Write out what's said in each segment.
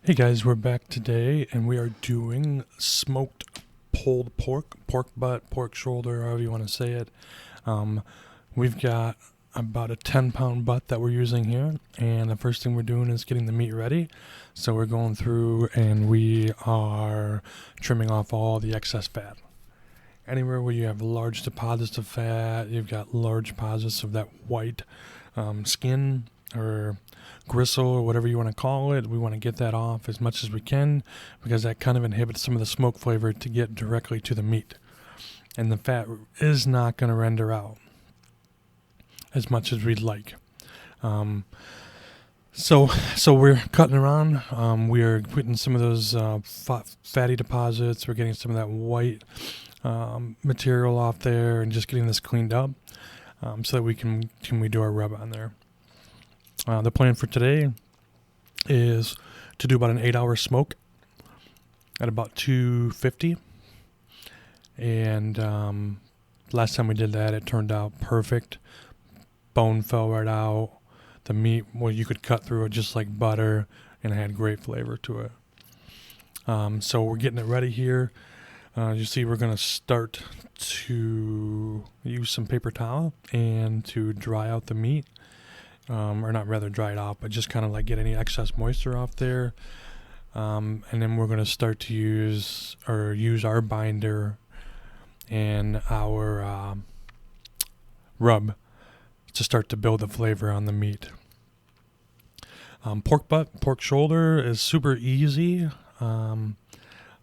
Hey guys, we're back today and we are doing smoked pulled pork butt, pork shoulder, however you want to say it. Um, we've got about a 10-pound butt that we're using here, and the first thing we're doing is getting the meat ready. So we're going through and we are trimming off all the excess fat. Anywhere where you have large deposits of fat, you've got large deposits of that white skin or gristle or whatever you want to call it. We want to get that off as much as we can because that kind of inhibits some of the smoke flavor to get directly to the meat. And the fat is not going to render out as much as we'd like. Um, so we're cutting around. We are putting some of those fatty deposits. We're getting some of that white material off there and just getting this cleaned up so that we can do our rub on there. The plan for today is to do about an 8-hour smoke at about 250. And last time we did that, it turned out perfect. Bone fell right out. The meat, well, you could cut through it just like butter, and it had great flavor to it. So we're getting it ready here. You see, we're going to start to use some paper towel and to dry out the meat. Or not rather dry it out, but just kind of like get any excess moisture off there. And then we're going to start to use our binder and our rub to start to build the flavor on the meat. Pork butt, pork shoulder is super easy.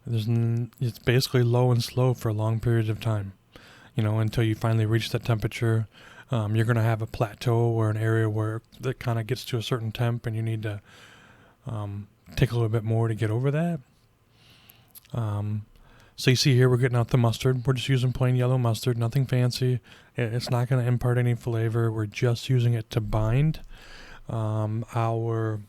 It's basically low and slow for long periods of time, until you finally reach that temperature. You're going to have a plateau or an area where it kind of gets to a certain temp and you need to take a little bit more to get over that. So you see here we're getting out the mustard. We're just using plain yellow mustard, nothing fancy. It's not going to impart any flavor. We're just using it to bind our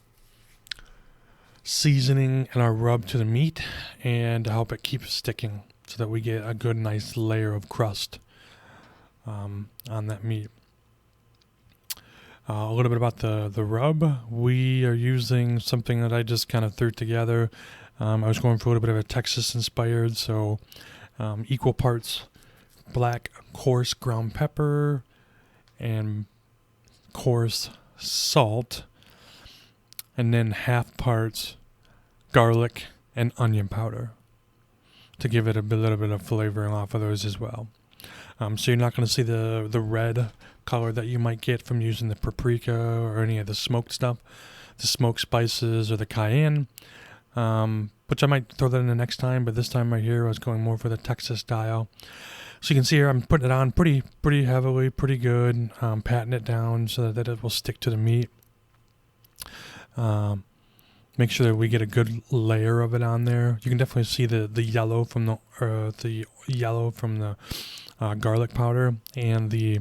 seasoning and our rub to the meat and to help it keep sticking so that we get a good nice layer of crust on that meat. A little bit about the rub. We are using something that I just kind of threw together. I was going for a little bit of a Texas inspired, so equal parts black coarse ground pepper and coarse salt, and then half parts garlic and onion powder to give it a little bit of flavoring off of those as well. So you're not going to see the red color that you might get from using the paprika or any of the smoked stuff, the smoked spices or the cayenne, which I might throw that in the next time, but this time right here I was going more for the Texas style. So you can see here I'm putting it on pretty heavily, pretty good, patting it down so that it will stick to the meat. Make sure that we get a good layer of it on there. You can definitely see the yellow from the garlic powder and the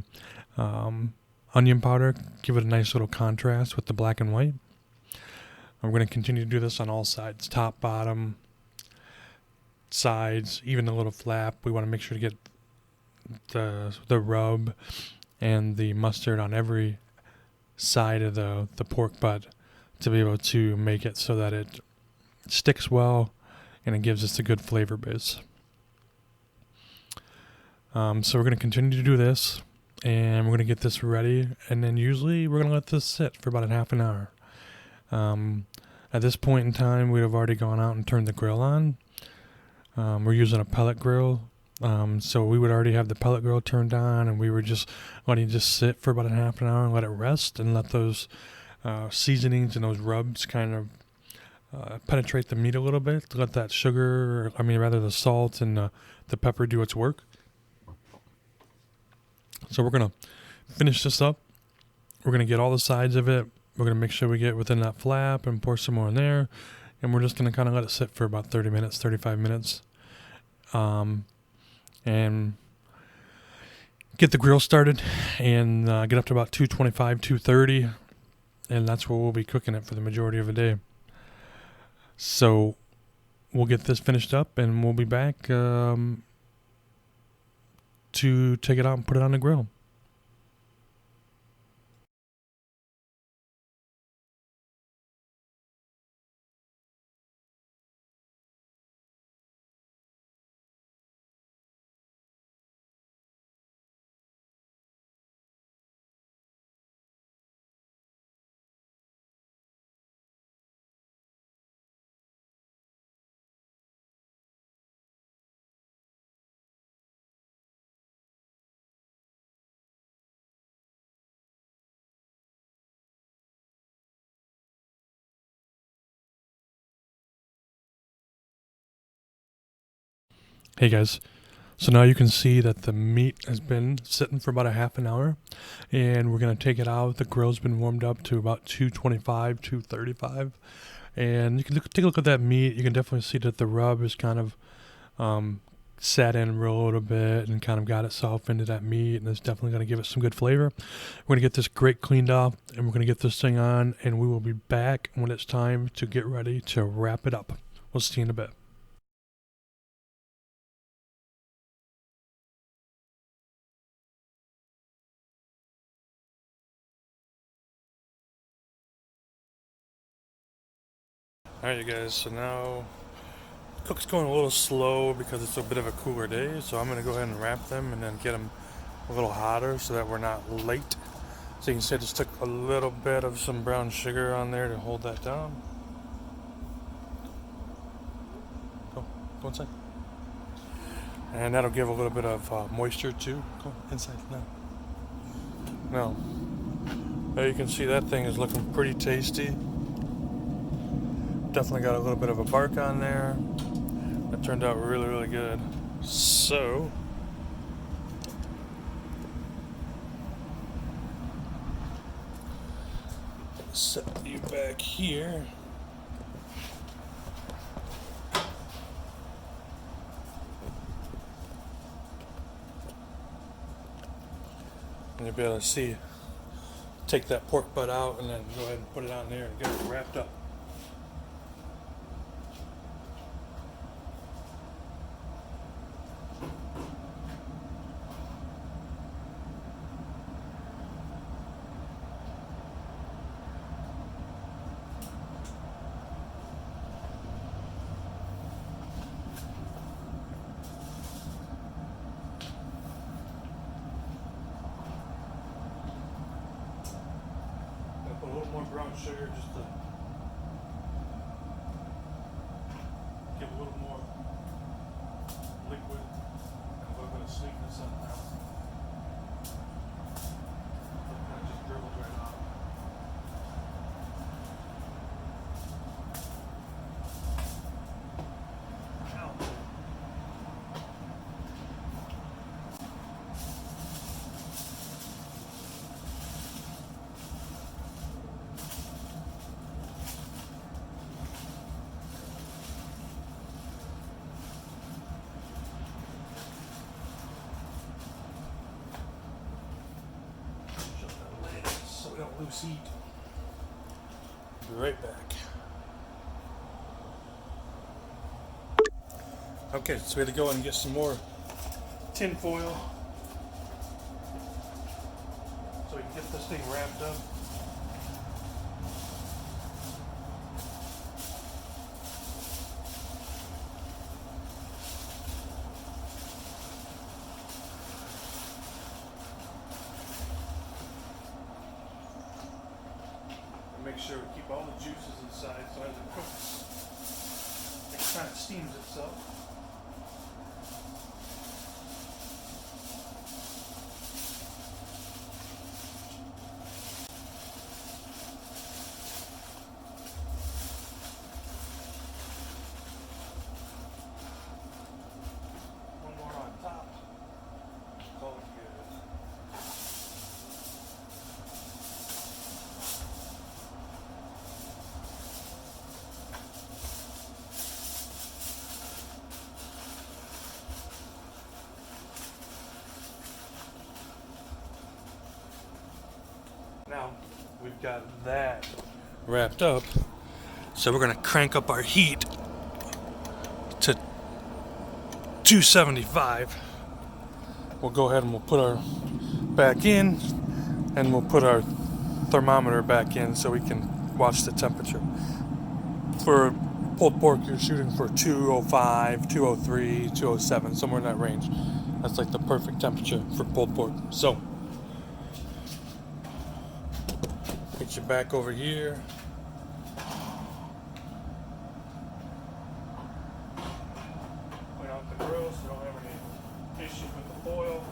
onion powder. Give it a nice little contrast with the black and white. I'm going to continue to do this on all sides, top, bottom, sides, even the little flap. We want to make sure to get the rub and the mustard on every side of the pork butt to be able to make it so that it sticks well and it gives us a good flavor base. So we're going to continue to do this, and we're going to get this ready, and then usually we're going to let this sit for about a half an hour. At this point in time, we have already gone out and turned the grill on. We're using a pellet grill, so we would already have the pellet grill turned on, and we were just letting it just sit for about a half an hour and let it rest and let those seasonings and those rubs kind of penetrate the meat a little bit to let that the salt and the pepper do its work. So we're going to finish this up. We're going to get all the sides of it. We're going to make sure we get within that flap and pour some more in there. And we're just going to kind of let it sit for about 30 minutes, 35 minutes. And get the grill started and get up to about 225, 230. And that's where we'll be cooking it for the majority of the day. So we'll get this finished up and we'll be back to take it out and put it on the grill. Hey guys, so now you can see that the meat has been sitting for about a half an hour, and we're gonna take it out. The grill's been warmed up to about 225, 235, and you can take a look at that meat. You can definitely see that the rub is kind of sat in a little bit and kind of got itself into that meat, and it's definitely gonna give it some good flavor. We're gonna get this grate cleaned off, and we're gonna get this thing on, and we will be back when it's time to get ready to wrap it up. We'll see you in a bit. Alright you guys, so now cook's going a little slow because it's a bit of a cooler day, so I'm going to go ahead and wrap them and then get them a little hotter so that we're not late. So you can see I just took a little bit of some brown sugar on there to hold that down. Go inside. And that'll give a little bit of moisture too. Go inside now. Now, there you can see that thing is looking pretty tasty. Definitely got a little bit of a bark on there. That turned out really, really good. So, set you back here. And you'll be able to see, take that pork butt out and then go ahead and put it on there and get it wrapped up. Put a little more brown sugar just to give a little more liquid and a little bit of sweetness on that. It kind of just dribbles right off. We don't lose heat. Be right back. Okay, so we had to go and get some more tin foil so we can get this thing wrapped up. Make sure we keep all the juices inside so as it cooks, it kind of steams itself. One more on top. Call it good. Now we've got that wrapped up, so we're gonna crank up our heat to 275. We'll go ahead and we'll put our back in, and we'll put our thermometer back in so we can watch the temperature. For pulled pork, you're shooting for 205, 203, 207, somewhere in that range. That's like the perfect temperature for pulled pork. So get you back over here. Clean out the grill so we don't have any issues with the foil.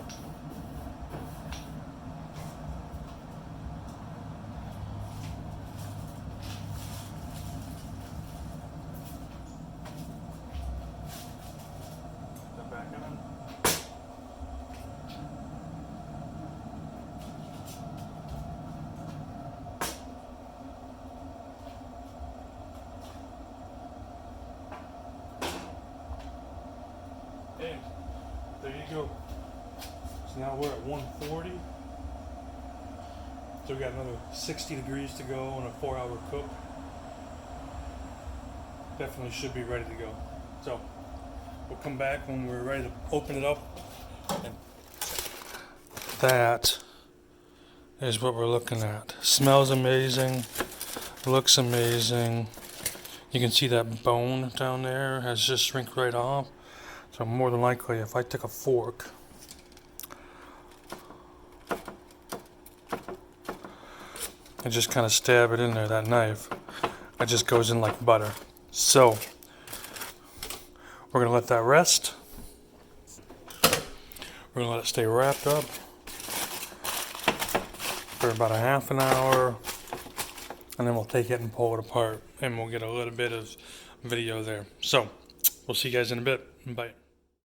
The back now we're at 140. So we got another 60 degrees to go and a 4-hour cook. Definitely should be ready to go. So we'll come back when we're ready to open it up. And that is what we're looking at. Smells amazing. Looks amazing. You can see that bone down there has just shrink right off. So more than likely, if I took a fork and just kind of stab it in there, that knife, it just goes in like butter. So we're gonna let that rest. We're gonna let it stay wrapped up for about a half an hour, and then we'll take it and pull it apart, and we'll get a little bit of video there. So we'll see you guys in a bit. Bye.